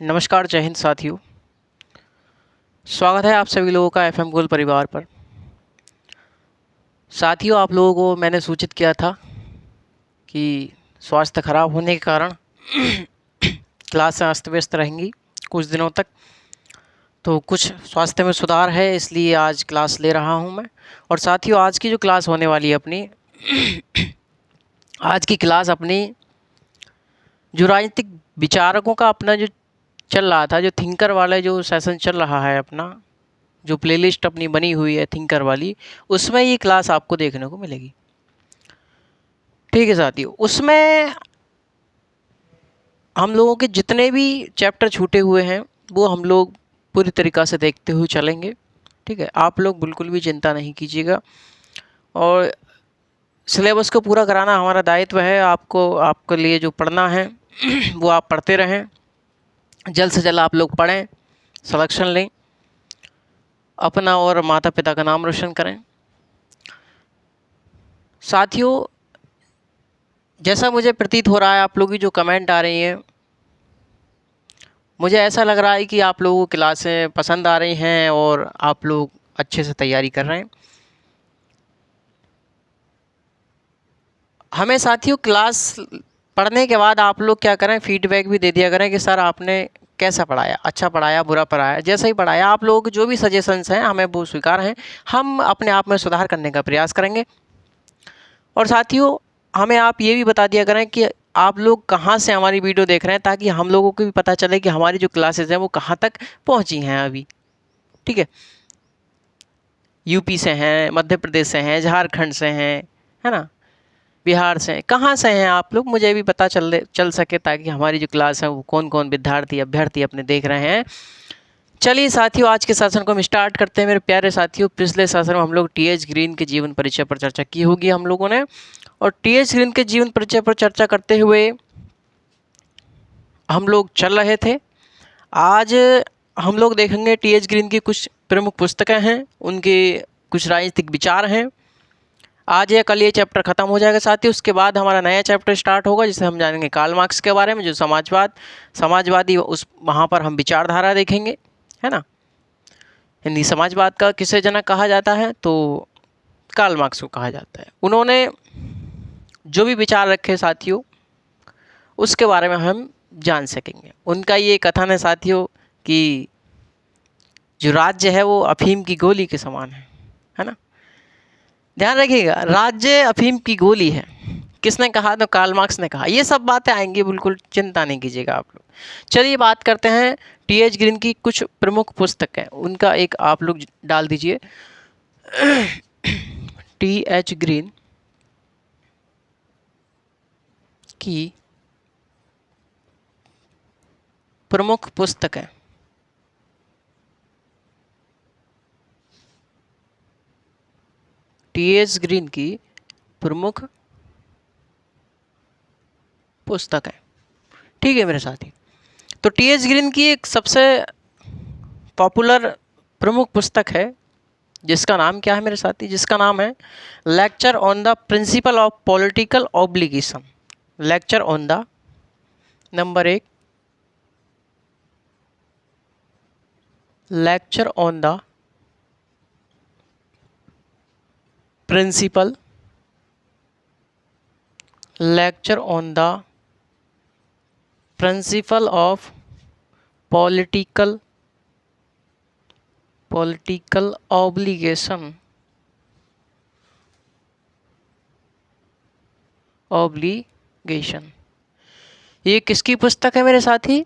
नमस्कार, जय हिंद साथियों। स्वागत है आप सभी लोगों का एफएम गोल्ड परिवार पर। साथियों, आप लोगों को मैंने सूचित किया था कि स्वास्थ्य खराब होने के कारण क्लासें अस्त व्यस्त रहेंगी कुछ दिनों तक। तो कुछ स्वास्थ्य में सुधार है, इसलिए आज क्लास ले रहा हूं मैं। और साथियों, आज की जो क्लास होने वाली है अपनी आज की क्लास अपनी जो राजनीतिक विचारकों का अपना जो चल रहा था, जो थिंकर वाला जो सेशन चल रहा है अपना, जो प्लेलिस्ट अपनी बनी हुई है थिंकर वाली, उसमें ये क्लास आपको देखने को मिलेगी। ठीक है साथियों, उसमें हम लोगों के जितने भी चैप्टर छूटे हुए हैं वो हम लोग पूरी तरीक़ा से देखते हुए चलेंगे। ठीक है, आप लोग बिल्कुल भी चिंता नहीं कीजिएगा और सिलेबस को पूरा कराना हमारा दायित्व है। आपके लिए जो पढ़ना है वो आप पढ़ते रहें, जल्द से जल्द आप लोग पढ़ें, सिलेक्शन लें, अपना और माता पिता का नाम रोशन करें। साथियों, जैसा मुझे प्रतीत हो रहा है, आप लोगों की जो कमेंट आ रही हैं, मुझे ऐसा लग रहा है कि आप लोगों को क्लासें पसंद आ रही हैं और आप लोग अच्छे से तैयारी कर रहे हैं। हमें साथियों क्लास पढ़ने के बाद आप लोग क्या करें, फीडबैक भी दे दिया करें कि सर आपने कैसा पढ़ाया, अच्छा पढ़ाया, बुरा पढ़ाया। जैसा ही पढ़ाया, आप लोगों के जो भी सजेशंस हैं हमें वो स्वीकार हैं, हम अपने आप में सुधार करने का प्रयास करेंगे। और साथियों, हमें आप ये भी बता दिया करें कि आप लोग कहाँ से हमारी वीडियो देख रहे हैं, ताकि हम लोगों को भी पता चले कि हमारी जो क्लासेस हैं वो कहाँ तक पहुँची हैं अभी। ठीक है, यूपी से हैं, मध्य प्रदेश से हैं, झारखंड से हैं, है ना, बिहार से हैं, कहाँ से हैं आप लोग, मुझे भी पता चल सके, ताकि हमारी जो क्लास है वो कौन कौन विद्यार्थी अभ्यर्थी अपने देख रहे हैं। चलिए साथियों, आज के सेशन को हम स्टार्ट करते हैं। मेरे प्यारे साथियों, पिछले सेशन में हम लोग टीएच ग्रीन के जीवन परिचय पर चर्चा की होगी हम लोगों ने, और टीएच ग्रीन के जीवन परिचय पर चर्चा करते हुए हम लोग चल रहे थे। आज हम लोग देखेंगे टीएच ग्रीन की कुछ प्रमुख पुस्तकें हैं, उनके कुछ राजनीतिक विचार हैं। आज या कल ये चैप्टर ख़त्म हो जाएगा साथियों, उसके बाद हमारा नया चैप्टर स्टार्ट होगा, जिसे हम जानेंगे कार्ल मार्क्स के बारे में, जो समाजवादी, उस वहाँ पर हम विचारधारा देखेंगे, है ना। हिंदी समाजवाद का किसे जनक कहा जाता है, तो कार्ल मार्क्स को कहा जाता है। उन्होंने जो भी विचार रखे साथियों, उसके बारे में हम जान सकेंगे। उनका ये कथन है साथियों कि जो राज्य है वो अफीम की गोली के समान है ना। ध्यान रखिएगा, राज्य अफीम की गोली है। किसने कहा, तो कार्ल मार्क्स ने कहा। ये सब बातें आएंगी, बिल्कुल चिंता नहीं कीजिएगा आप लोग। चलिए बात करते हैं टीएच ग्रीन की कुछ प्रमुख पुस्तकें, उनका एक आप लोग डाल दीजिए टीएच ग्रीन की प्रमुख पुस्तकें। टीएच ग्रीन की प्रमुख पुस्तकें। ठीक है मेरे साथी, तो टीएच ग्रीन की एक सबसे पॉपुलर प्रमुख पुस्तक है, जिसका नाम क्या है मेरे साथी, जिसका नाम है lecture on the principle of political obligation. Lecture on the, number 1, lecture on the principle, lecture on the principle of political obligation, ये किसकी पुस्तक है मेरे साथी,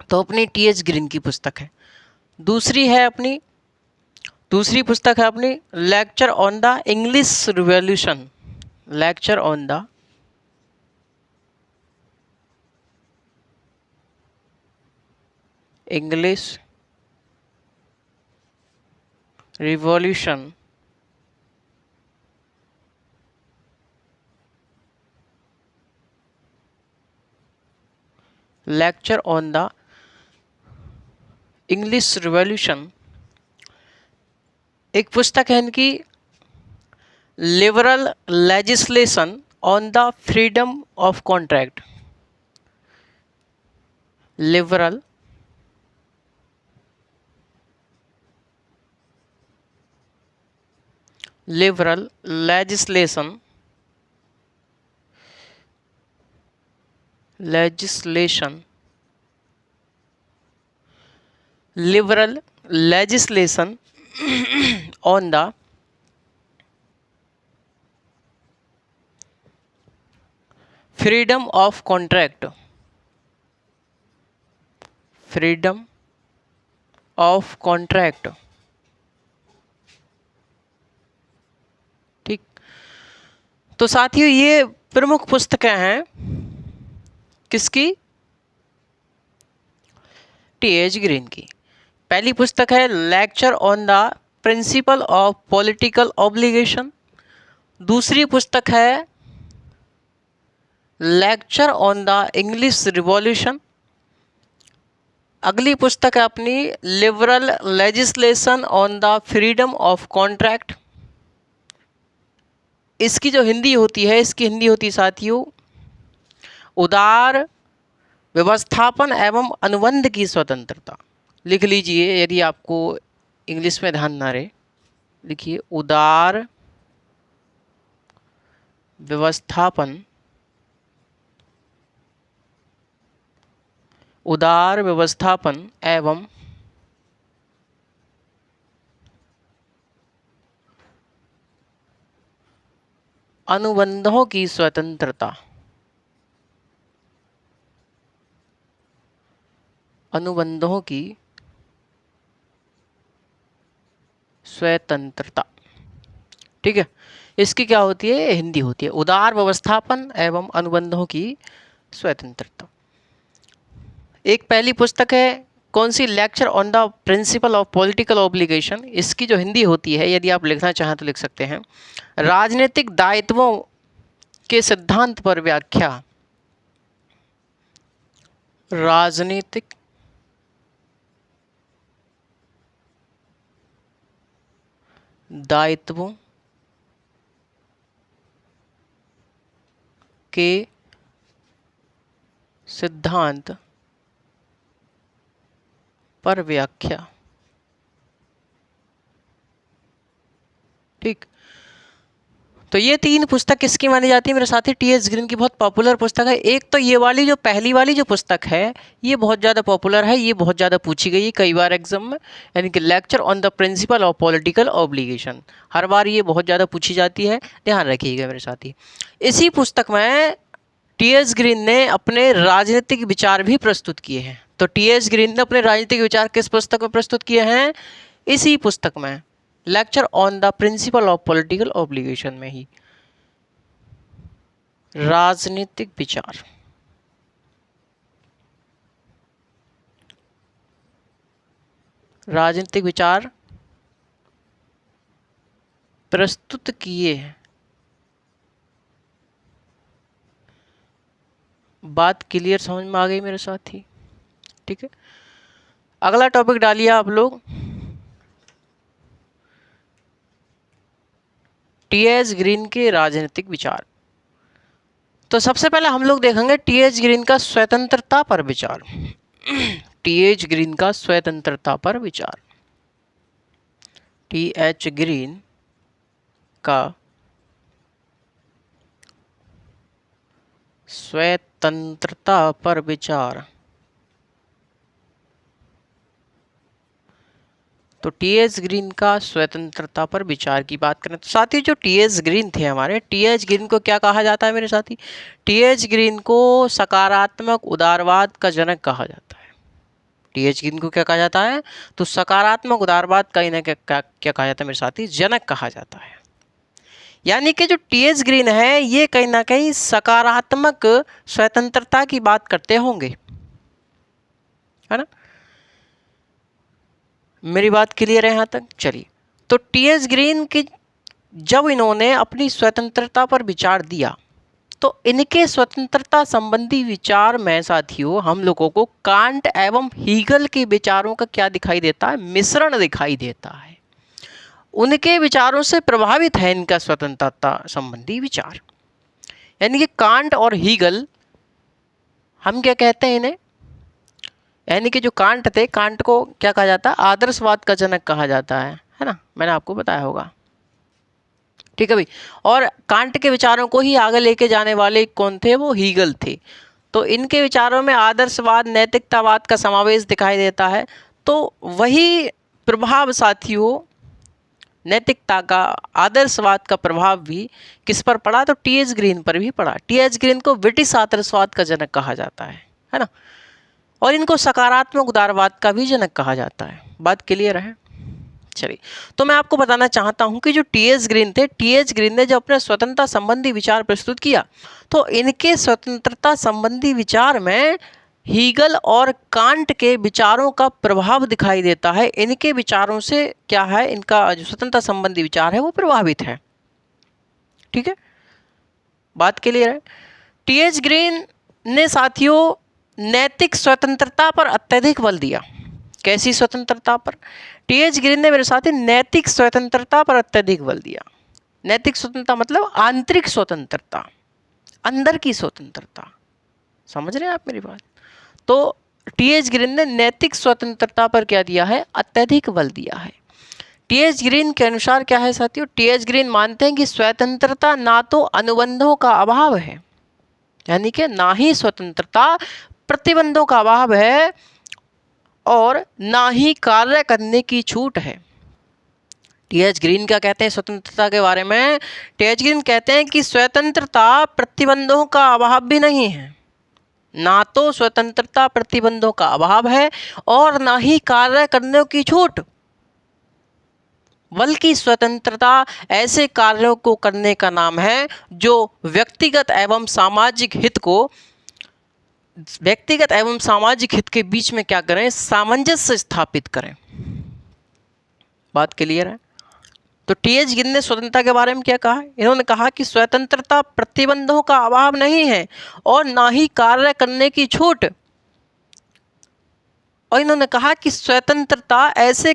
तो अपनी टीएच ग्रीन की पुस्तक है। दूसरी पुस्तक है अपनी lecture on the English revolution. Lecture on the English revolution. Lecture on the English revolution एक पुस्तक है इनकी, liberal legislation on the freedom of contract. Liberal liberal legislation liberal legislation on the freedom of contract, freedom of contract। ठीक, तो साथियों ये प्रमुख पुस्तकें हैं किसकी? टी.एच. ग्रीन की। पहली पुस्तक है lecture on the principle of political obligation. दूसरी पुस्तक है lecture on the English revolution. अगली पुस्तक है अपनी liberal legislation on the freedom of contract. इसकी जो हिंदी होती है, इसकी हिंदी होती है साथियों उदार व्यवस्थापन एवं अनुबंध की स्वतंत्रता। लिख लीजिए यदि आपको इंग्लिश में ध्यान ना रहे, लिखिए उदार व्यवस्थापन एवं अनुबंधों की स्वतंत्रता। अनुबंधों की स्वतंत्रता। ठीक है, इसकी क्या होती है? हिंदी होती है उदार व्यवस्थापन एवं अनुबंधों की स्वतंत्रता। एक पहली पुस्तक है कौन सी? Lecture on the principle of political obligation. इसकी जो हिंदी होती है, यदि आप लिखना चाहें तो लिख सकते हैं राजनीतिक दायित्वों के सिद्धांत पर व्याख्या। राजनीतिक दायित्वों के सिद्धांत पर व्याख्या। ठीक, तो ये तीन पुस्तक किसकी मानी जाती है मेरे साथी? टी.एच. ग्रीन की बहुत पॉपुलर पुस्तक है। एक तो ये वाली जो पहली वाली जो पुस्तक है ये बहुत ज़्यादा पॉपुलर है, ये बहुत ज़्यादा पूछी गई है कई बार एग्जाम में, यानी कि lecture on the principle of political obligation. हर बार ये बहुत ज़्यादा पूछी जाती है, ध्यान रखिएगा मेरे साथी। इसी पुस्तक में टी.एच. ग्रीन ने अपने राजनीतिक विचार भी प्रस्तुत किए हैं। तो टी.एच. ग्रीन ने अपने राजनीतिक विचार किस पुस्तक में प्रस्तुत किए हैं? इसी पुस्तक में, lecture on the principle of political obligation में ही। राजनीतिक विचार, राजनीतिक विचार प्रस्तुत किए हैं। बात क्लियर समझ में आ गई मेरे साथी? ठीक है, अगला टॉपिक डालिए आप लोग। टी.एच. ग्रीन के राजनीतिक विचार। तो सबसे पहले हम लोग देखेंगे टी.एच. ग्रीन का स्वतंत्रता पर विचार। टी.एच. ग्रीन का स्वतंत्रता पर विचार। टी.एच. ग्रीन का स्वतंत्रता पर विचार। तो टी.एच. ग्रीन का स्वतंत्रता पर विचार की बात करें तो साथी जो टी.एच. ग्रीन थे हमारे, टी.एच. ग्रीन को क्या कहा जाता है मेरे साथी? टी.एच. ग्रीन को सकारात्मक उदारवाद का जनक कहा जाता है। टी.एच. ग्रीन को क्या कहा जाता है? तो सकारात्मक उदारवाद का इन्हें क्या कहा जाता है मेरे साथी? जनक कहा जाता है। यानी कि जो टी.एच. ग्रीन है ये कहीं ना कहीं सकारात्मक स्वतंत्रता की बात करते होंगे, है ना? मेरी बात क्लियर है यहाँ तक? चलिए, तो टी.एच. ग्रीन की जब इन्होंने अपनी स्वतंत्रता पर विचार दिया तो इनके स्वतंत्रता संबंधी विचार में साथियों हम लोगों को कांट एवं हीगल के विचारों का क्या दिखाई देता है? मिश्रण दिखाई देता है। उनके विचारों से प्रभावित है इनका स्वतंत्रता संबंधी विचार। यानी कि कांट और हीगल हम क्या कहते हैं इन्हें? यानी कि जो कांट थे, कांट को क्या कहा जाता है, आदर्शवाद का जनक कहा जाता है ना, मैंने आपको बताया होगा। ठीक है भाई। और कांट के विचारों को ही आगे लेके जाने वाले कौन थे, वो हीगल थे। तो इनके विचारों में आदर्शवाद, नैतिकतावाद का समावेश दिखाई देता है। तो वही प्रभाव साथियों, नैतिकता का, आदर्शवाद का प्रभाव भी किस पर पड़ा, तो टी.एच. ग्रीन पर भी पड़ा। टी.एच. ग्रीन को ब्रिटिश आदर्शवाद का जनक कहा जाता है ना, और इनको सकारात्मक उदारवाद का भी जनक कहा जाता है। बात क्लियर है? चलिए, तो मैं आपको बताना चाहता हूं कि जो टी.एच. ग्रीन थे, टी.एच. ग्रीन ने जब अपने स्वतंत्रता संबंधी विचार प्रस्तुत किया, तो इनके स्वतंत्रता संबंधी विचार में हीगल और कांट के विचारों का प्रभाव दिखाई देता है। इनके विचारों से क्या है, इनका जो स्वतंत्रता संबंधी विचार है वो प्रभावित है। ठीक है, बात क्लियर है? टी.एच. ग्रीन ने साथियों नैतिक स्वतंत्रता पर अत्यधिक बल दिया। कैसी स्वतंत्रता पर? टी.एच. ग्रीन ने मेरे साथी नैतिक स्वतंत्रता पर अत्यधिक बल दिया। नैतिक स्वतंत्रता मतलब आंतरिक स्वतंत्रता, अंदर की स्वतंत्रता। समझ रहे हैं आप मेरी बात? तो टी.एच. ग्रीन ने नैतिक स्वतंत्रता पर क्या दिया है, अत्यधिक बल दिया है। टी.एच. ग्रीन के अनुसार क्या है साथियों, टी.एच. ग्रीन मानते हैं कि स्वतंत्रता ना तो अनुबंधों का अभाव है, यानी कि ना ही स्वतंत्रता प्रतिबंधों का अभाव है, और ना ही कार्य करने की छूट है। टी.एच. ग्रीन क्या कहते हैं स्वतंत्रता के बारे में? टी.एच. ग्रीन कहते हैं कि स्वतंत्रता प्रतिबंधों का अभाव भी नहीं है, ना तो स्वतंत्रता प्रतिबंधों का अभाव है और ना ही कार्य करने की छूट, बल्कि स्वतंत्रता ऐसे कार्यों को करने का नाम है जो व्यक्तिगत एवं सामाजिक हित को, व्यक्तिगत एवं सामाजिक हित के बीच में क्या करें, सामंजस्य स्थापित करें। बात क्लियर है? तो टी.एच. ग्रीन ने स्वतंत्रता के बारे में क्या कहा? इन्होंने कहा कि स्वतंत्रता प्रतिबंधों का अभाव नहीं है और ना ही कार्य करने की छूट, और इन्होंने कहा कि स्वतंत्रता ऐसे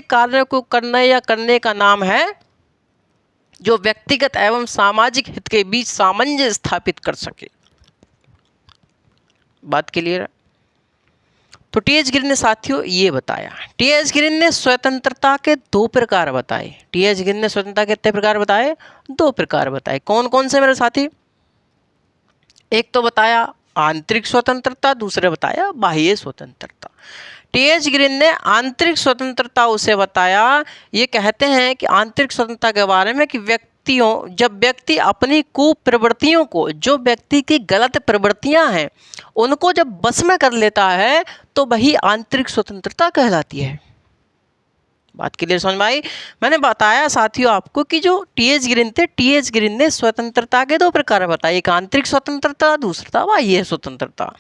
कार्यों को करने या करने का नाम है जो व्यक्तिगत एवं सामाजिक हित के बीच सामंजस्य स्थापित कर सके। बात क्लियर है? तो टी.एच. ग्रीन ने साथियों ये बताया। टी.एच. ग्रीन ने स्वतंत्रता के दो प्रकार बताए। टी.एच. ग्रीन ने स्वतंत्रता के कितने प्रकार बताए? दो प्रकार बताए। कौन कौन से मेरे साथी? एक तो बताया आंतरिक स्वतंत्रता, दूसरे बताया बाह्य स्वतंत्रता। टी.एच. ग्रीन ने आंतरिक स्वतंत्रता उसे बताया, ये कहते हैं कि आंतरिक स्वतंत्रता के बारे में कि जब व्यक्ति अपनी कुप्रवृत्तियों को, जो व्यक्ति की गलत प्रवृत्तियां हैं उनको जब बस में कर लेता है, तो वही आंतरिक स्वतंत्रता कहलाती है। बात क्लियर समझ में आई? मैंने बताया साथियों आपको कि जो टी.एच. ग्रीन थे, टी.एच. ग्रीन ने स्वतंत्रता के दो प्रकार बताए, एक आंतरिक स्वतंत्रता, दूसरा बाह्य स्वतंत्रता।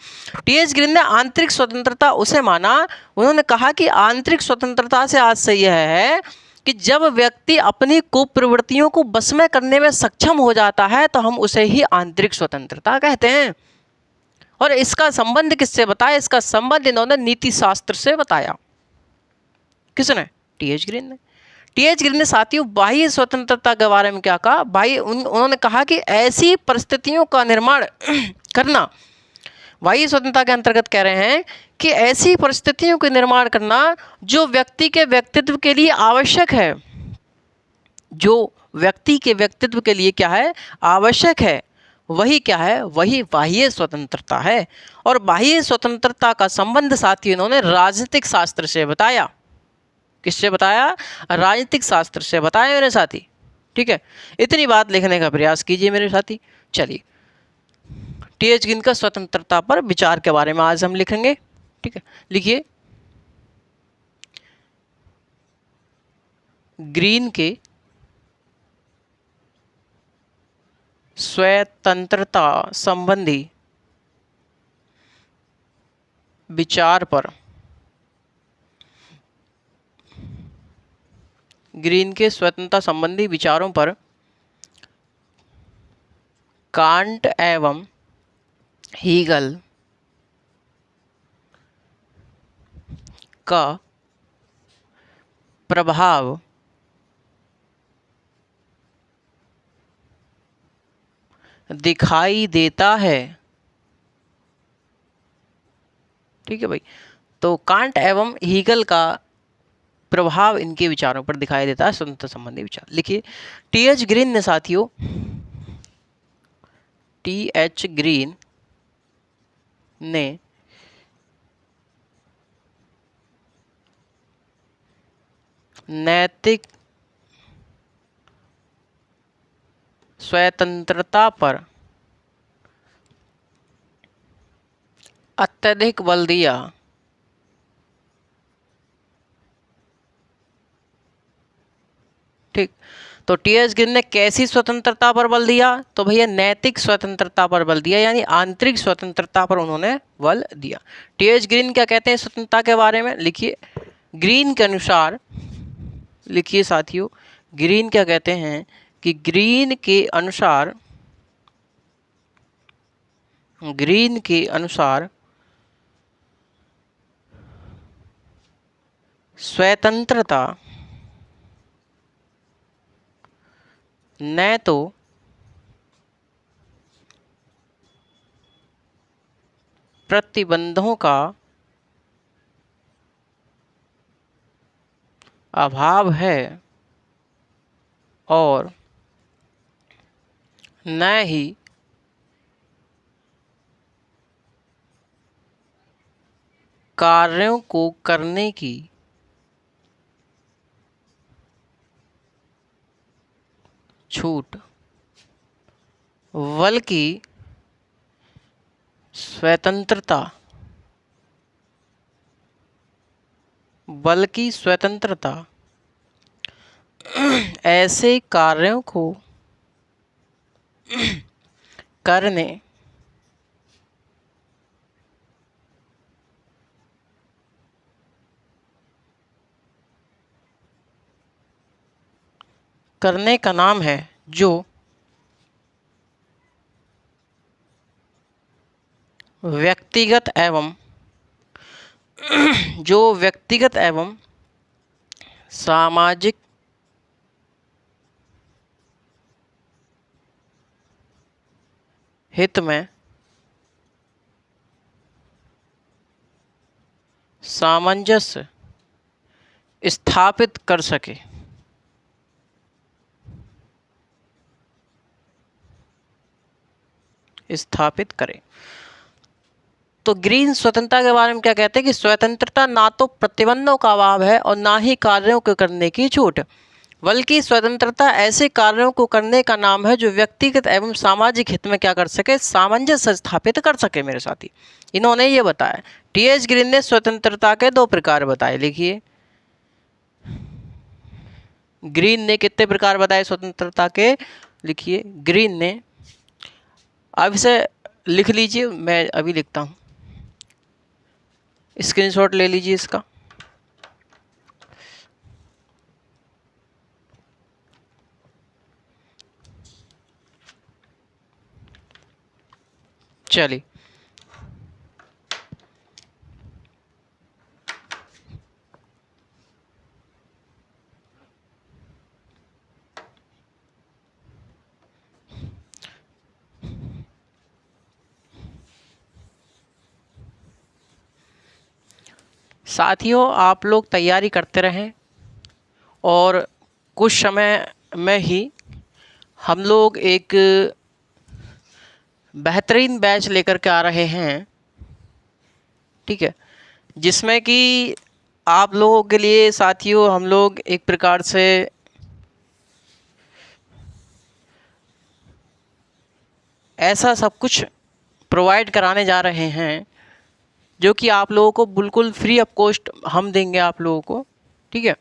टी.एच. ग्रीन ने आंतरिक स्वतंत्रता उसे माना, उन्होंने कहा कि आंतरिक स्वतंत्रता से आज से यह है कि जब व्यक्ति अपनी कुप्रवृत्तियों को बस में करने में सक्षम हो जाता है तो हम उसे ही आंतरिक स्वतंत्रता कहते हैं। और इसका संबंध किससे बताया? इसका संबंध इन्होंने नीति शास्त्र से बताया। किसने? टी.एच. ग्रीन ने। टी.एच. ग्रीन ने साथियों बाह्य स्वतंत्रता के बारे में क्या कहा? उन्होंने कहा कि ऐसी परिस्थितियों का निर्माण करना, बाह्य स्वतंत्रता के अंतर्गत कह रहे हैं कि ऐसी परिस्थितियों के निर्माण करना जो व्यक्ति के व्यक्तित्व के लिए आवश्यक है, जो व्यक्ति के व्यक्तित्व के लिए क्या है, आवश्यक है, वही क्या है, वही बाह्य स्वतंत्रता है। और बाह्य स्वतंत्रता का संबंध साथियों इन्होंने राजनीतिक शास्त्र से बताया। किससे बताया? राजनीतिक शास्त्र से बताया मेरे साथी। ठीक है, इतनी बात लिखने का प्रयास कीजिए मेरे साथी। चलिए, टी.एच. ग्रीन का स्वतंत्रता पर विचार के बारे में आज हम लिखेंगे। ठीक है, लिखिए। ग्रीन के स्वतंत्रता संबंधी विचार पर, ग्रीन के स्वतंत्रता संबंधी विचारों पर कांट एवं हीगल का प्रभाव दिखाई देता है। ठीक है भाई। तो कांट एवं हीगल का प्रभाव इनके विचारों पर दिखाई देता है, स्वतंत्रता संबंधी विचार। लिखिए, टी.एच. ग्रीन ने साथियों, टी.एच. ग्रीन ने नैतिक स्वतंत्रता पर अत्यधिक बल दिया। ठीक, तो टी.एच. ग्रीन ने कैसी स्वतंत्रता पर बल दिया? तो भैया नैतिक स्वतंत्रता पर बल दिया, यानी आंतरिक स्वतंत्रता पर उन्होंने बल दिया। टी.एच. ग्रीन क्या कहते हैं स्वतंत्रता के बारे में? लिखिए, ग्रीन के अनुसार, लिखिए साथियों, ग्रीन क्या कहते हैं कि ग्रीन के अनुसार स्वतंत्रता न तो प्रतिबंधों का अभाव है और न ही कार्यों को करने की छूट, बल्कि स्वतंत्रता ऐसे कार्यों को करने का नाम है जो व्यक्तिगत एवं सामाजिक हित में सामंजस्य स्थापित कर सके। स्थापित करें। तो ग्रीन स्वतंत्रता के बारे में क्या कहते हैं कि स्वतंत्रता ना तो प्रतिबंधों का अभाव है और ना ही कार्यों को करने की छूट, बल्कि स्वतंत्रता ऐसे कार्यों को करने का नाम है जो व्यक्तिगत एवं सामाजिक हित में क्या कर सके, सामंजस्य स्थापित कर सके। मेरे साथी, इन्होंने ये बताया। टी.एच. ग्रीन ने स्वतंत्रता के 2 प्रकार बताए। लिखिए, ग्रीन ने कितने प्रकार बताए स्वतंत्रता के? लिखिए, ग्रीन ने, अब इसे लिख लीजिए, मैं अभी लिखता हूँ, स्क्रीनशॉट ले लीजिए इसका। चलिए, साथियों आप लोग तैयारी करते रहें और कुछ समय में ही हम लोग एक बेहतरीन बैच लेकर के आ रहे हैं, ठीक है, जिसमें कि आप लोगों के लिए साथियों हम लोग एक प्रकार से ऐसा सब कुछ प्रोवाइड कराने जा रहे हैं जो कि आप लोगों को बिल्कुल फ्री ऑफ कॉस्ट हम देंगे आप लोगों को, ठीक है।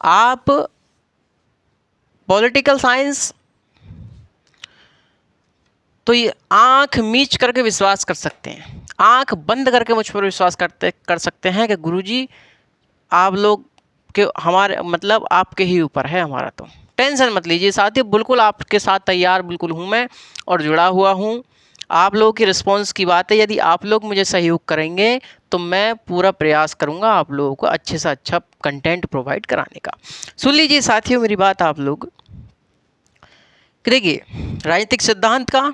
आप पॉलिटिकल साइंस तो ये आंख मीच करके विश्वास कर सकते हैं, आंख बंद करके मुझ पर विश्वास कर सकते हैं कि गुरुजी आप लोग के, हमारे मतलब आपके ही ऊपर है हमारा, तो टेंशन मत लीजिए साथियों, बिल्कुल आपके साथ तैयार बिल्कुल हूँ मैं और जुड़ा हुआ हूँ। आप लोगों की रिस्पांस की बात है, यदि आप लोग मुझे सहयोग करेंगे तो मैं पूरा प्रयास करूँगा आप लोगों को अच्छे से अच्छा कंटेंट प्रोवाइड कराने का। सुन लीजिए साथियों मेरी बात आप लोग। देखिए, राजनीतिक सिद्धांत का,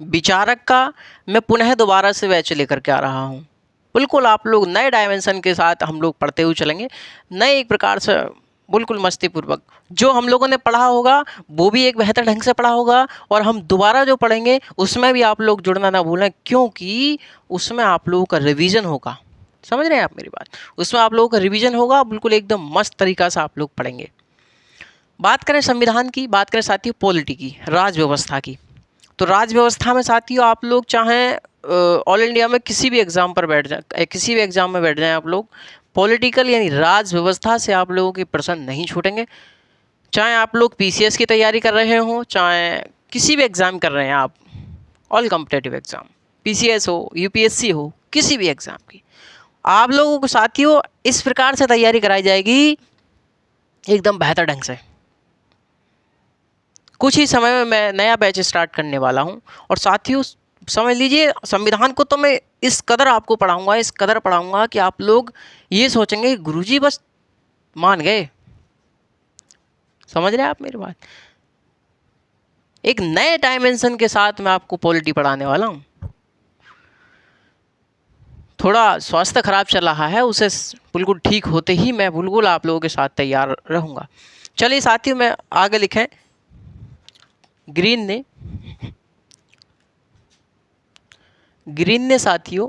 विचारक का मैं पुनः दोबारा से बैच लेकर के आ रहा हूँ, बिल्कुल आप लोग नए डायमेंशन के साथ हम लोग पढ़ते हुए चलेंगे, नए एक प्रकार से बिल्कुल मस्तीपूर्वक। जो हम लोगों ने पढ़ा होगा वो भी एक बेहतर ढंग से पढ़ा होगा, और हम दोबारा जो पढ़ेंगे उसमें भी आप लोग जुड़ना ना भूलें, क्योंकि उसमें आप लोगों का रिवीजन होगा। समझ रहे हैं आप मेरी बात? उसमें आप लोगों का रिवीजन होगा, बिल्कुल एकदम मस्त तरीका से आप लोग पढ़ेंगे। बात करें संविधान की, बात करें साथियों पॉलिटी की, राज व्यवस्था की, तो राज व्यवस्था में साथियों आप लोग चाहें ऑल इंडिया में किसी भी एग्ज़ाम पर बैठ जाए, किसी भी एग्ज़ाम में बैठ जाएं आप लोग, पॉलिटिकल यानी राज व्यवस्था से आप लोगों के प्रश्न नहीं छूटेंगे। चाहे आप लोग पीसीएस की तैयारी कर रहे हो, चाहे किसी भी एग्ज़ाम कर रहे हैं आप, ऑल कॉम्पिटेटिव एग्ज़ाम, पीसीएस हो, यूपीएससी हो, किसी भी एग्ज़ाम की, आप लोगों को साथियों इस प्रकार से तैयारी कराई जाएगी एकदम बेहतर ढंग से। कुछ ही समय में मैं नया बैच स्टार्ट करने वाला हूं, और साथियों समझ लीजिए संविधान को तो मैं इस कदर आपको पढ़ाऊंगा, इस कदर पढ़ाऊंगा कि आप लोग ये सोचेंगे गुरुजी बस मान गए। समझ रहे हैं आप मेरी बात? एक नए डायमेंशन के साथ मैं आपको पॉलिटी पढ़ाने वाला हूं। थोड़ा स्वास्थ्य खराब चल रहा है, उसे बिल्कुल ठीक होते ही मैं बिल्कुल आप लोगों के साथ तैयार रहूंगा। चलिए साथियों मैं आगे लिखें। ग्रीन ने साथियों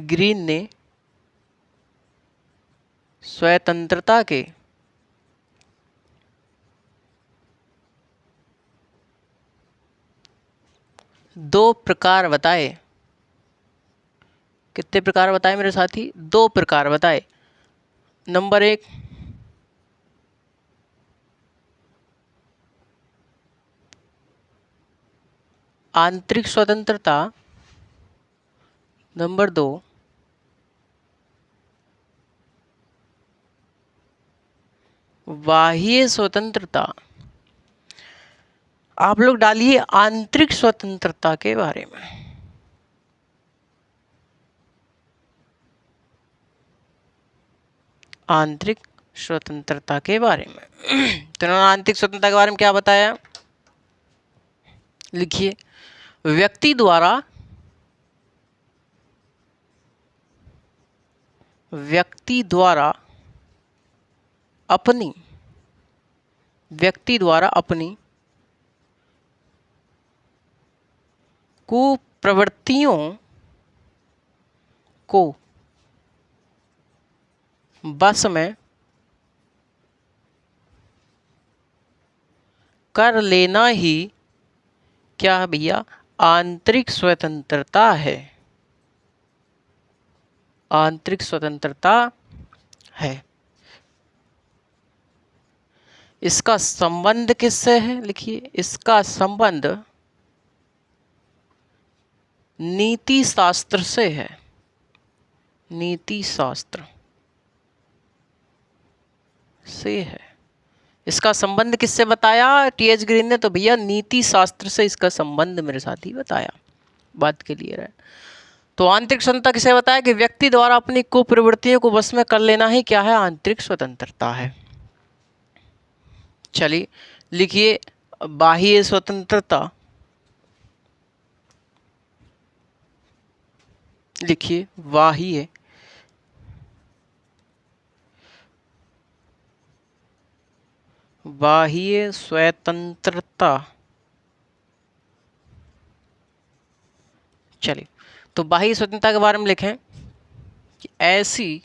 ग्रीन ने स्वतंत्रता के दो प्रकार बताए। कितने प्रकार बताए मेरे साथी? दो प्रकार बताए। नंबर एक, आंतरिक स्वतंत्रता। नंबर दो, बाह्य स्वतंत्रता। आप लोग डालिए आंतरिक स्वतंत्रता के बारे में। आंतरिक स्वतंत्रता के बारे में तो इन्होंने आंतरिक स्वतंत्रता के बारे में क्या बताया? लिखिए, व्यक्ति द्वारा अपनी कुप्रवृत्तियों को बस में कर लेना ही क्या है भैया? आंतरिक स्वतंत्रता है। आंतरिक स्वतंत्रता है। इसका संबंध किससे है? लिखिए, इसका संबंध नीति शास्त्र से है। नीति शास्त्र से है। इसका संबंध किससे बताया टीएच ग्रीन ने? तो भैया नीति शास्त्र से इसका संबंध मेरे साथ ही बताया। बात क्लियर है? तो आंतरिक स्वतंत्रता किसे बताया कि व्यक्ति द्वारा अपनी कुप्रवृत्तियों को वश में कर लेना ही क्या है? आंतरिक स्वतंत्रता है। चलिए लिखिए, बाह्य स्वतंत्रता। लिखिए, बाह्य स्वतंत्रता। चलिए, तो बाह्य स्वतंत्रता के बारे में लिखें कि ऐसी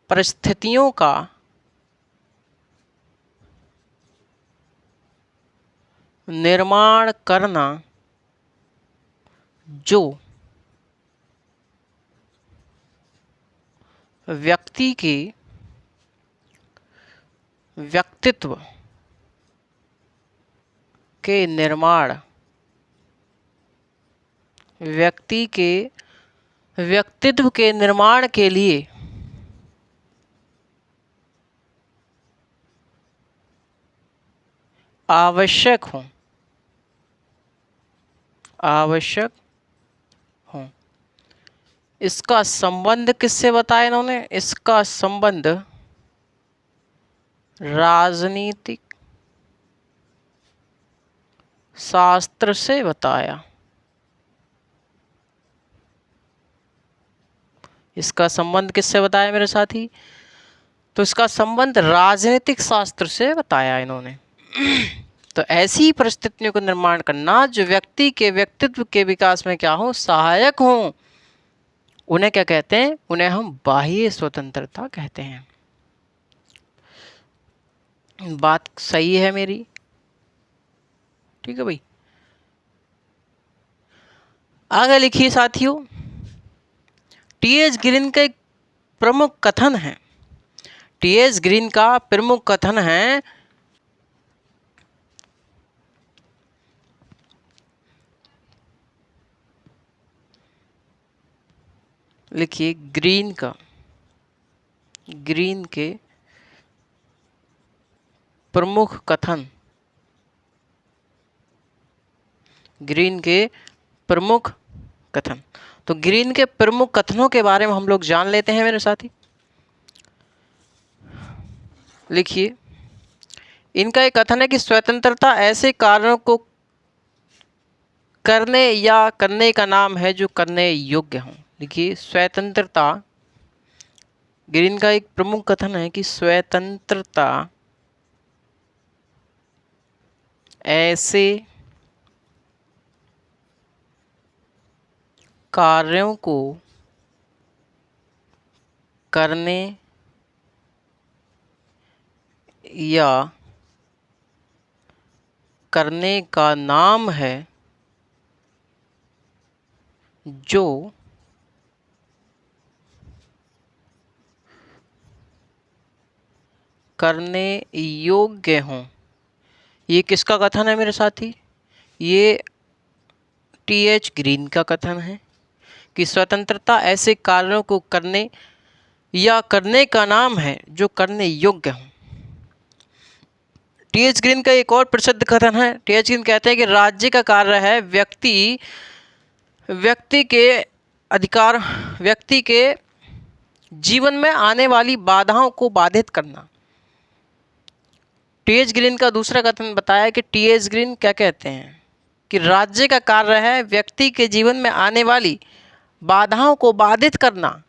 परिस्थितियों का निर्माण करना जो व्यक्ति के व्यक्तित्व के निर्माण के लिए आवश्यक हो। इसका संबंध किससे बताया इन्होंने? इसका संबंध राजनीतिक शास्त्र से बताया। इसका संबंध किससे बताया मेरे साथी? तो इसका संबंध राजनीतिक शास्त्र से बताया इन्होंने। तो ऐसी परिस्थितियों का निर्माण करना जो व्यक्ति के व्यक्तित्व के विकास में क्या हो, सहायक हो, उन्हें क्या कहते हैं? उन्हें हम बाह्य स्वतंत्रता कहते हैं। बात सही है मेरी? ठीक है भाई। आगे लिखिए साथियों, टीएच ग्रीन का एक प्रमुख कथन है। टीएच ग्रीन का प्रमुख कथन है, लिखिए ग्रीन के प्रमुख कथन, ग्रीन के प्रमुख कथन। तो ग्रीन के प्रमुख कथनों के बारे में हम लोग जान लेते हैं मेरे साथी। लिखिए, इनका एक कथन है कि स्वतंत्रता ऐसे कार्यों को करने या करने का नाम है जो करने योग्य हों। लिखिए, स्वतंत्रता, ग्रीन का एक प्रमुख कथन है कि स्वतंत्रता ऐसे कार्यों को करने या करने का नाम है जो करने योग्य हों। ये किसका कथन है मेरे साथी? ये टीएच ग्रीन का कथन है कि स्वतंत्रता ऐसे कार्यों को करने या करने का नाम है जो करने योग्य हों। टीएच ग्रीन का एक और प्रसिद्ध कथन है। टीएच ग्रीन कहते हैं कि राज्य का कार्य है व्यक्ति के अधिकार, व्यक्ति के जीवन में आने वाली बाधाओं को बाधित करना। टीएच ग्रीन का दूसरा कथन बताया कि टीएच ग्रीन क्या कहते हैं कि राज्य का कार्य है व्यक्ति के जीवन में आने वाली बाधाओं को बाधित करना,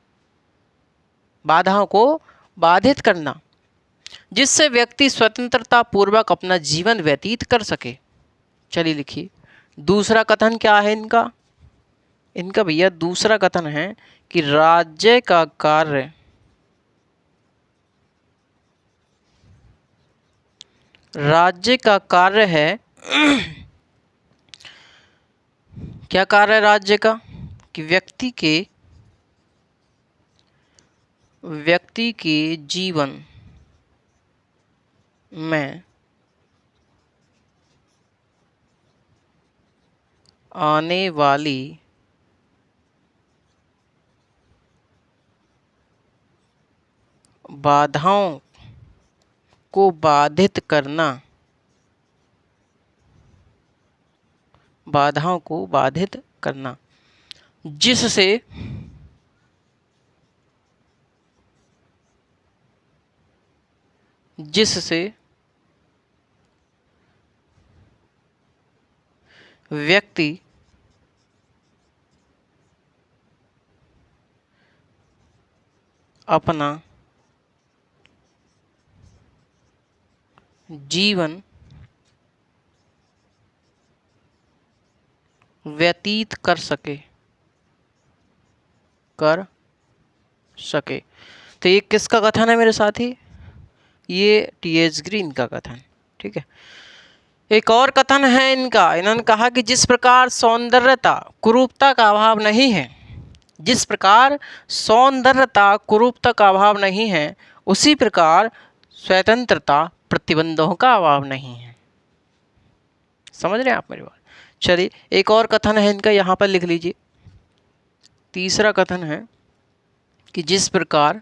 बाधाओं को बाधित करना, जिससे व्यक्ति स्वतंत्रता पूर्वक अपना जीवन व्यतीत कर सके। चलिए लिखिए, दूसरा कथन क्या है इनका? इनका भैया दूसरा कथन है कि राज्य का कार्य है क्या कार्य है राज्य का? कि व्यक्ति के जीवन में आने वाली बाधाओं को बाधित करना, बाधाओं को बाधित करना, जिससे व्यक्ति अपना जीवन व्यतीत कर सके। तो ये किसका कथन है मेरे साथी? ये टीएच ग्रीन का कथन। ठीक है। एक और कथन है इनका, इन्होंने कहा कि जिस प्रकार सौंदर्यता कुरूपता का अभाव नहीं है, जिस प्रकार सौंदर्यता कुरूपता का अभाव नहीं है, उसी प्रकार स्वतंत्रता प्रतिबंधों का अभाव नहीं है। समझ रहे हैं आप मेरी बात? चलिए, एक और कथन है इनका, यहाँ पर लिख लीजिए। तीसरा कथन है कि जिस प्रकार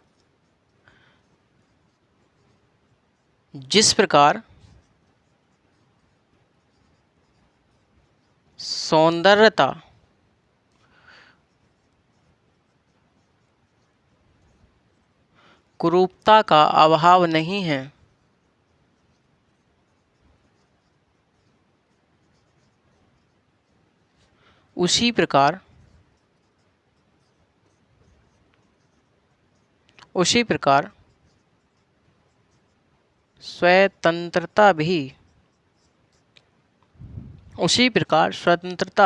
सौंदर्यता कुरूपता का अभाव नहीं है, उसी प्रकार स्वतंत्रता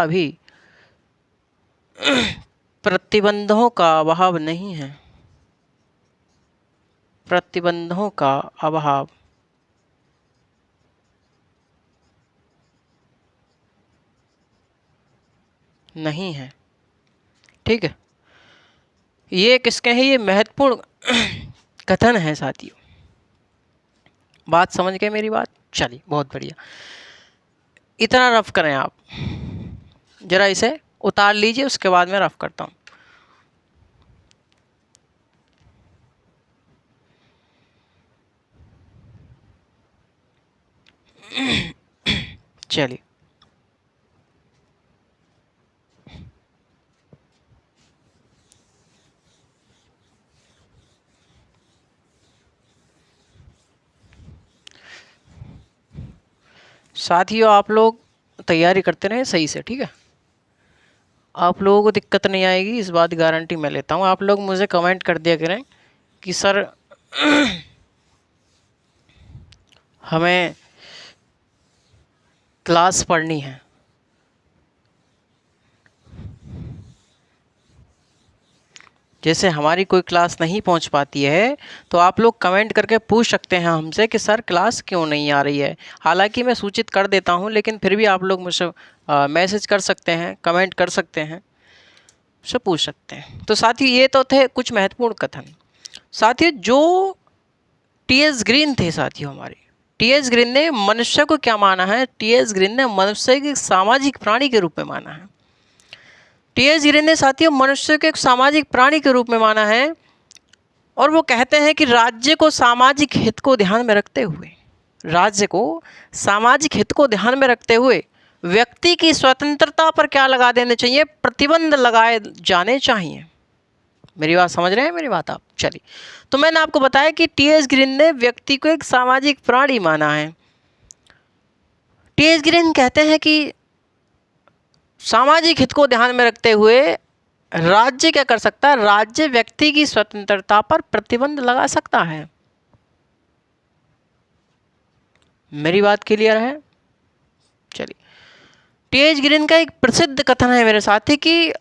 भी प्रतिबंधों का अभाव नहीं है। प्रतिबंधों का अभाव नहीं है। ठीक है, ये किसके हैं? ये महत्वपूर्ण कथन है साथियों। बात समझ गए मेरी बात? चलिए, बहुत बढ़िया। इतना रफ करें आप, जरा इसे उतार लीजिए, उसके बाद मैं रफ करता हूं। चलिए, साथियों आप लोग तैयारी करते रहें सही से, ठीक है? आप लोगों को दिक्कत नहीं आएगी, इस बात की गारंटी मैं लेता हूँ। आप लोग मुझे कमेंट कर दिया करें कि सर हमें क्लास पढ़नी है। जैसे हमारी कोई क्लास नहीं पहुंच पाती है तो आप लोग कमेंट करके पूछ सकते हैं हमसे कि सर क्लास क्यों नहीं आ रही है। हालांकि मैं सूचित कर देता हूं, लेकिन फिर भी आप लोग मुझसे मैसेज कर सकते हैं, कमेंट कर सकते हैं, मुझसे पूछ सकते हैं। तो साथियों ये तो थे कुछ महत्वपूर्ण कथन। साथियों जो टी.एस. ग्रीन थे साथियों, हमारे टी.एस. ग्रीन ने मनुष्य को क्या माना है? टी.एस. ग्रीन ने मनुष्य को एक सामाजिक प्राणी के रूप में माना है। टी.एस. ग्रीन ने साथियों मनुष्य को एक सामाजिक प्राणी के रूप में माना है, और वो कहते हैं कि राज्य को सामाजिक हित को ध्यान में रखते हुए, राज्य को सामाजिक हित को ध्यान में रखते हुए व्यक्ति की स्वतंत्रता पर क्या लगा देने चाहिए? प्रतिबंध लगाए जाने चाहिए। मेरी बात समझ रहे हैं? मेरी बात आप? चलिए, तो मैंने आपको बताया कि टी.एस. ग्रीन ने व्यक्ति को एक सामाजिक प्राणी माना है। टी.एस. ग्रीन कहते हैं कि सामाजिक हित को ध्यान में रखते हुए राज्य क्या कर सकता है? राज्य व्यक्ति की स्वतंत्रता पर प्रतिबंध लगा सकता है। मेरी बात क्लियर है? चलिए, टी.एस. ग्रीन का एक प्रसिद्ध कथन है मेरे साथी कि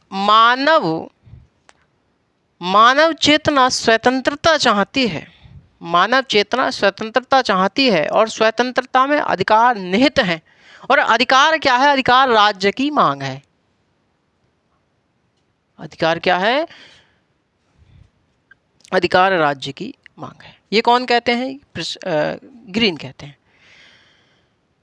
मानव चेतना स्वतंत्रता चाहती है। मानव चेतना स्वतंत्रता चाहती है और स्वतंत्रता में अधिकार निहित है। और अधिकार क्या है? अधिकार राज्य की मांग है। अधिकार क्या है? अधिकार राज्य की मांग है। ये कौन कहते हैं? ग्रीन कहते हैं।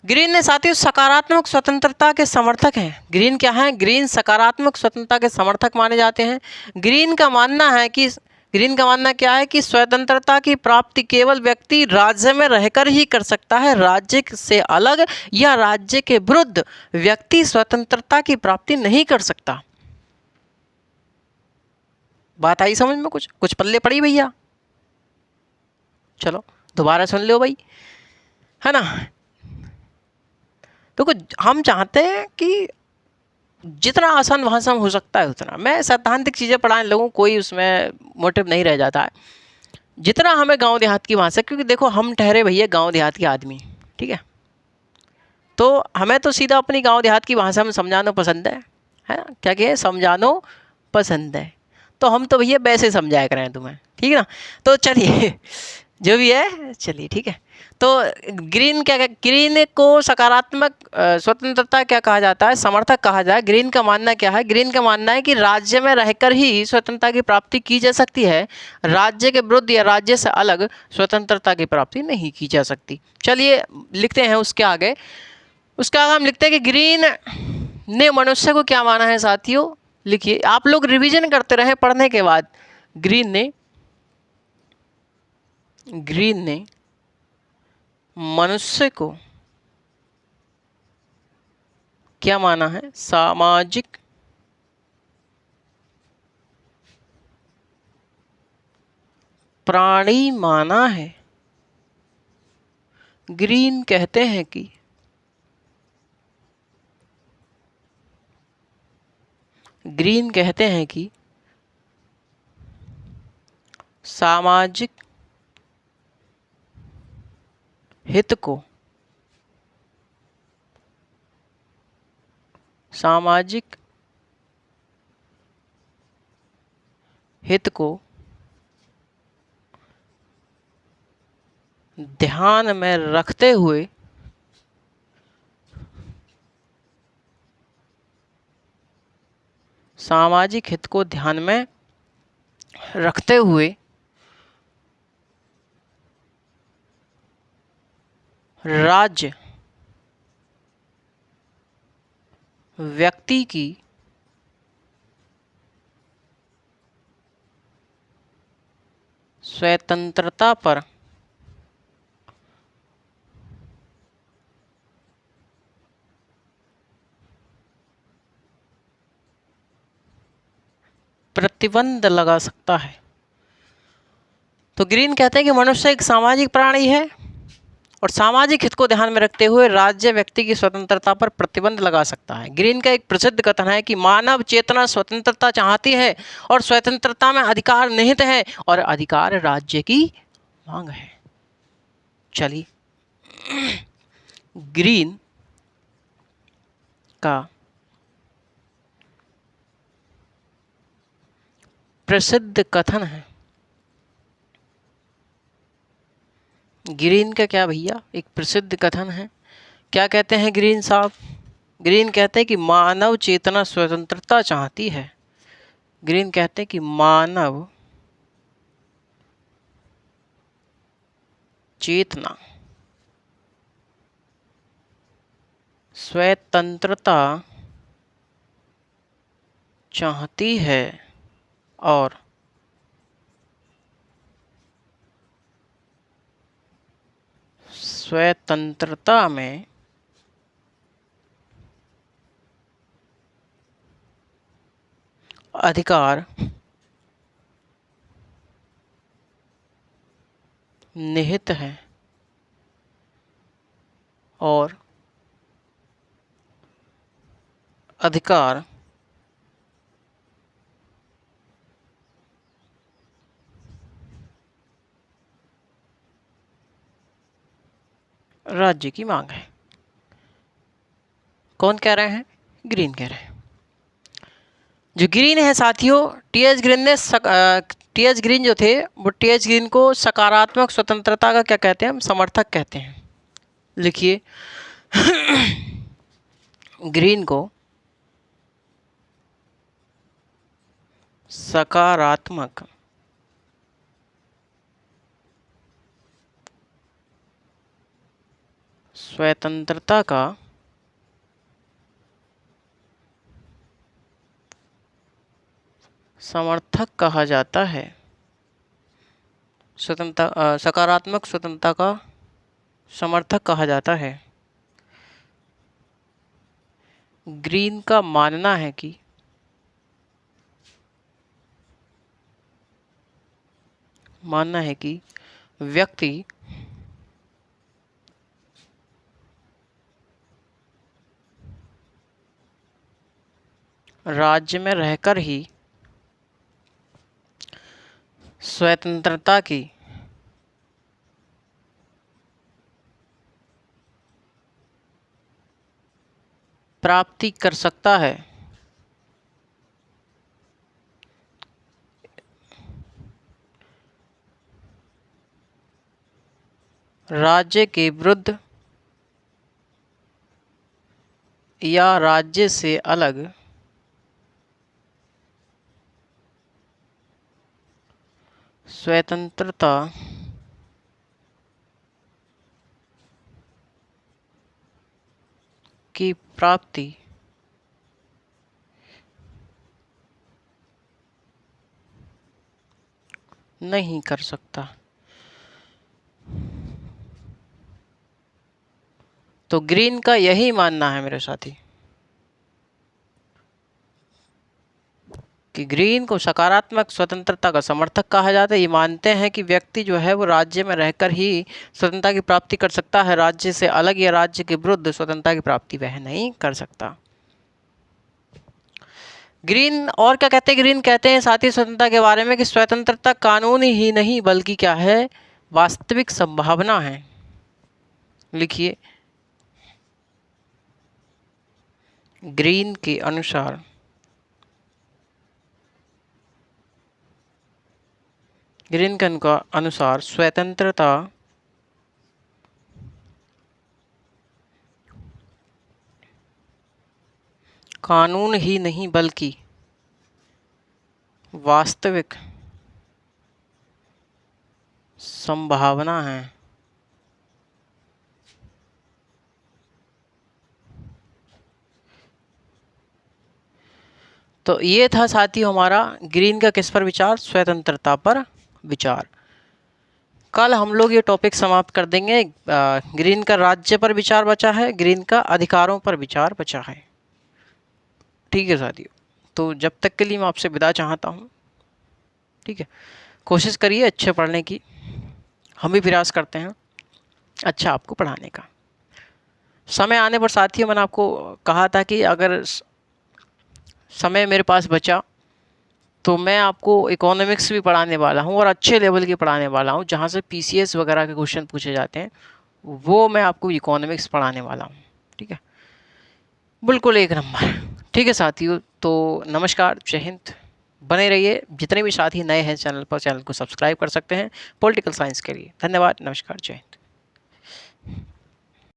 ग्रीन ने साथियों सकारात्मक स्वतंत्रता के समर्थक हैं। ग्रीन क्या है? ग्रीन सकारात्मक स्वतंत्रता के समर्थक माने जाते हैं। ग्रीन का मानना क्या है कि स्वतंत्रता की प्राप्ति केवल व्यक्ति राज्य में रहकर ही कर सकता है। राज्य से अलग या राज्य के विरुद्ध व्यक्ति स्वतंत्रता की प्राप्ति नहीं कर सकता। बात आई समझ में? कुछ पल्ले पड़ी भैया? चलो दोबारा सुन लो भाई, है ना? तो हम चाहते हैं कि जितना आसान भाषा में हो सकता है उतना। मैं सैद्धांतिक चीज़ें पढ़ाने लगूँ, कोई उसमें मोटिव नहीं रह जाता है। जितना हमें गांव देहात की भाषा, क्योंकि देखो हम ठहरे भैया गांव देहात के आदमी, ठीक है? तो हमें तो सीधा अपनी गांव देहात की भाषा में समझाना पसंद है ना? क्या कहें? समझाना पसंद है। तो हम तो भैया वैसे समझाया करें तुम्हें, ठीक है ना? तो चलिए जो भी है, चलिए ठीक है। तो ग्रीन को सकारात्मक स्वतंत्रता क्या कहा जाता है? समर्थक कहा जाए। ग्रीन का मानना क्या है? ग्रीन का मानना है कि राज्य में रहकर ही स्वतंत्रता की प्राप्ति की जा सकती है। राज्य के विरुद्ध या राज्य से अलग स्वतंत्रता की प्राप्ति नहीं की जा सकती। चलिए लिखते हैं उसके आगे हम लिखते हैं कि ग्रीन ने मनुष्य को क्या माना है साथियों? लिखिए, आप लोग रिवीजन करते रहे पढ़ने के बाद। ग्रीन ने मनुष्य को क्या माना है? सामाजिक प्राणी माना है। ग्रीन कहते हैं कि ग्रीन कहते हैं कि सामाजिक हित को ध्यान में रखते हुए सामाजिक हित को ध्यान में रखते हुए राज्य व्यक्ति की स्वतंत्रता पर प्रतिबंध लगा सकता है। तो ग्रीन कहते हैं कि मनुष्य एक सामाजिक प्राणी है और सामाजिक हित को ध्यान में रखते हुए राज्य व्यक्ति की स्वतंत्रता पर प्रतिबंध लगा सकता है। ग्रीन का एक प्रसिद्ध कथन है कि मानव चेतना स्वतंत्रता चाहती है और स्वतंत्रता में अधिकार निहित है और अधिकार राज्य की मांग है। चलिए, ग्रीन का प्रसिद्ध कथन है। ग्रीन का क्या भैया एक प्रसिद्ध कथन है। क्या कहते हैं ग्रीन साहब? ग्रीन कहते हैं कि मानव चेतना स्वतंत्रता चाहती है। ग्रीन कहते हैं कि मानव चेतना स्वतंत्रता चाहती है और स्वतंत्रता में अधिकार निहित है और अधिकार राज्य की मांग है। कौन कह रहे हैं? ग्रीन कह रहे हैं। जो ग्रीन है साथियों, टीएच ग्रीन जो थे वो टीएच ग्रीन को सकारात्मक स्वतंत्रता का क्या कहते हैं? हम समर्थक कहते हैं। लिखिए, ग्रीन को सकारात्मक स्वतंत्रता का समर्थक कहा जाता है। सकारात्मक स्वतंत्रता का समर्थक कहा जाता है। ग्रीन का मानना है कि व्यक्ति राज्य में रहकर ही स्वतंत्रता की प्राप्ति कर सकता है। राज्य के विरुद्ध या राज्य से अलग स्वतंत्रता की प्राप्ति नहीं कर सकता। तो ग्रीन का यही मानना है मेरे साथी कि ग्रीन को सकारात्मक स्वतंत्रता का समर्थक कहा जाता है। ये मानते हैं कि व्यक्ति जो है वो राज्य में रहकर ही स्वतंत्रता की प्राप्ति कर सकता है, राज्य से अलग या राज्य के विरुद्ध स्वतंत्रता की प्राप्ति वह नहीं कर सकता। ग्रीन और क्या कहते हैं, ग्रीन कहते हैं साथ ही स्वतंत्रता के बारे में कि स्वतंत्रता कानून ही नहीं बल्कि क्या है, वास्तविक संभावना है। लिखिए, ग्रीन के अनुसार स्वतंत्रता कानून ही नहीं बल्कि वास्तविक संभावना है। तो ये था साथियों हमारा ग्रीन का किस पर विचार, स्वतंत्रता पर विचार। कल हम लोग ये टॉपिक समाप्त कर देंगे। ग्रीन का राज्य पर विचार बचा है, ग्रीन का अधिकारों पर विचार बचा है। ठीक है साथियों, तो जब तक के लिए मैं आपसे विदा चाहता हूँ। ठीक है, कोशिश करिए अच्छे पढ़ने की, हम भी प्रयास करते हैं अच्छा आपको पढ़ाने का। समय आने पर साथियों मैंने आपको कहा था कि अगर समय मेरे पास बचा तो मैं आपको इकोनॉमिक्स भी पढ़ाने वाला हूँ और अच्छे लेवल की पढ़ाने वाला हूँ, जहाँ से पीसीएस वगैरह के क्वेश्चन पूछे जाते हैं वो मैं आपको इकोनॉमिक्स पढ़ाने वाला हूँ। ठीक है, बिल्कुल एक नंबर। ठीक है साथियों, तो नमस्कार, जय हिंद। बने रहिए, जितने भी साथी नए हैं चैनल पर, चैनल को सब्सक्राइब कर सकते हैं पॉलिटिकल साइंस के लिए। धन्यवाद, नमस्कार, जय हिंद।